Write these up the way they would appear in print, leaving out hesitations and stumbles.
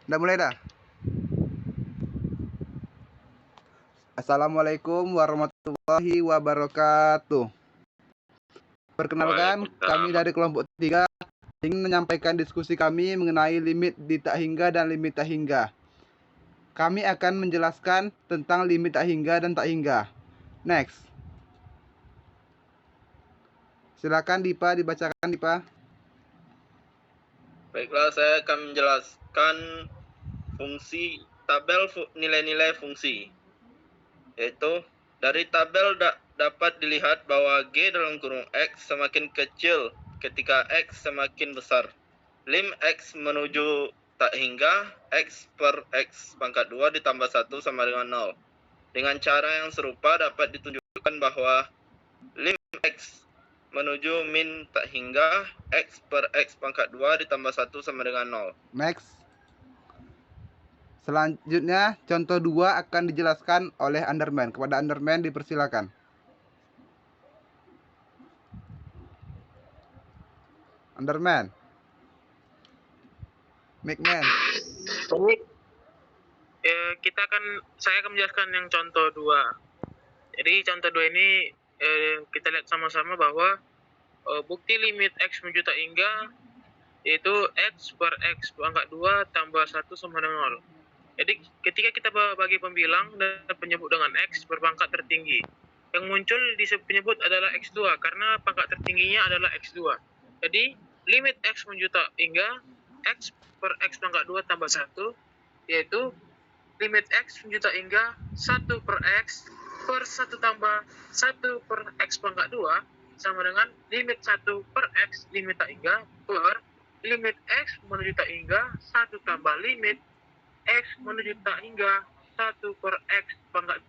Udah mulai dah. Assalamualaikum warahmatullahi wabarakatuh. Perkenalkan, kami dari kelompok 3 ingin menyampaikan diskusi kami mengenai limit di tak hingga dan limit tak hingga. Kami akan menjelaskan tentang limit tak hingga dan tak hingga. Next. Silakan Dipa, dibacakan Dipa. Baiklah, saya akan menjelaskan tabel nilai-nilai fungsi. Yaitu, dari tabel dapat dilihat bahwa G dalam kurung X semakin kecil ketika X semakin besar. Lim X menuju tak hingga X per X pangkat 2 ditambah 1 sama dengan 0. Dengan cara yang serupa dapat ditunjukkan bahwa lim X menuju min tak hingga X per X pangkat 2 ditambah 1 sama dengan 0. Next. Selanjutnya, contoh 2 akan dijelaskan oleh Underman. Kepada Underman dipersilakan. Underman. Macman. Saya akan menjelaskan yang contoh 2. Jadi contoh 2 ini kita lihat sama-sama bahwa bukti limit X menuju tak hingga yaitu X per X pangkat 2 tambah 1 sama dengan 0. Jadi ketika kita bagi pembilang dan penyebut dengan X berpangkat tertinggi, yang muncul di penyebut adalah X2 karena pangkat tertingginya adalah X2. Jadi limit X menuju tak hingga X per X pangkat 2 tambah 1 yaitu limit X menuju tak hingga 1 per X per 1 tambah 1 per X pangkat 2 sama dengan limit 1 per X limit tak hingga per limit X menuju tak hingga 1 tambah limit X menuju tak hingga 1 per X pangkat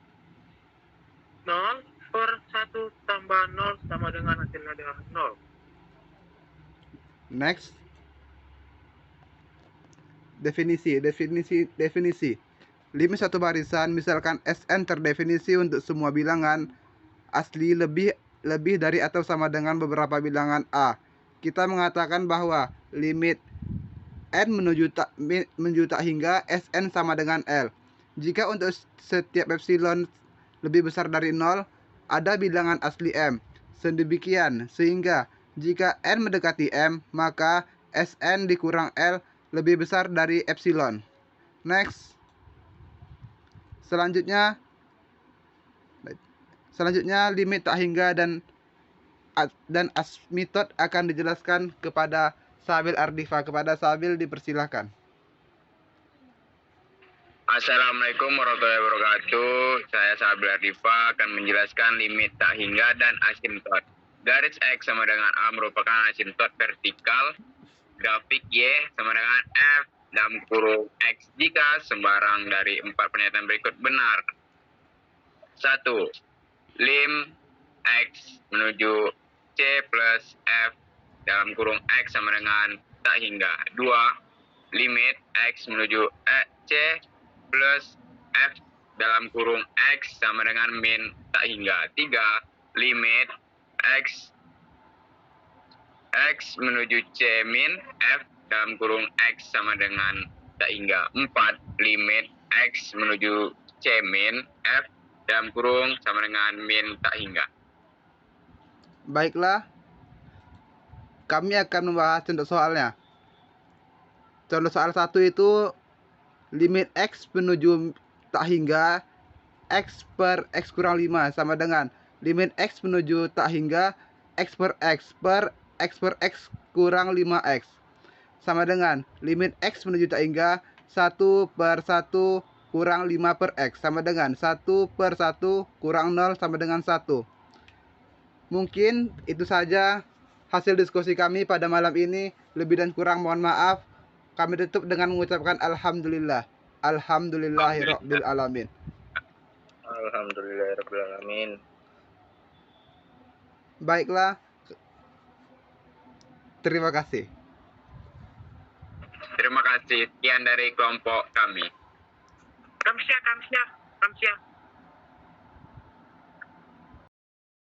0 per 1 tambah 0 sama dengan hasilnya dengan 0. Next. Definisi. Limit satu barisan, misalkan Sn terdefinisi untuk semua bilangan asli lebih dari atau sama dengan beberapa bilangan A. Kita mengatakan bahwa limit n menuju tak hingga Sn sama dengan L. Jika untuk setiap epsilon lebih besar dari 0, ada bilangan asli M. Sedemikian sehingga jika n mendekati M, maka Sn dikurang L lebih besar dari epsilon. Next. Selanjutnya limit tak hingga dan asymptot akan dijelaskan kepada Sabil Ardifa. Kepada Sabil dipersilakan. Assalamualaikum warahmatullahi wabarakatuh. Saya Sabil Ardifa akan menjelaskan limit tak hingga dan asymptot. Garis X sama dengan A merupakan asymptot vertikal. Grafik Y sama dengan F dalam kurung X jika sembarang dari 4 pernyataan berikut benar. 1. Lim X menuju C plus F dalam kurung X sama dengan tak hingga. 2. Limit X menuju C plus F dalam kurung X sama dengan min tak hingga. 3. Limit X menuju C min F dalam kurung X sama dengan tak hingga. 4. Limit X menuju C min F dalam kurung sama dengan min tak hingga. Baiklah, kami akan membahas contoh soalnya. Contoh soal 1 itu limit X menuju tak hingga X per X kurang 5 sama dengan limit X menuju tak hingga X per X kurang 5X sama dengan limit X menuju tak hingga 1 per 1 kurang 5 per X sama dengan 1 per 1 kurang 0 sama dengan 1. Mungkin itu saja hasil diskusi kami pada malam ini. Lebih dan kurang mohon maaf. Kami tutup dengan mengucapkan alhamdulillah. Alhamdulillahirabbil alamin. Alhamdulillahirabbil alamin. Baiklah. Terima kasih. Terima kasih. Sekian dari kelompok kami. Kamsia.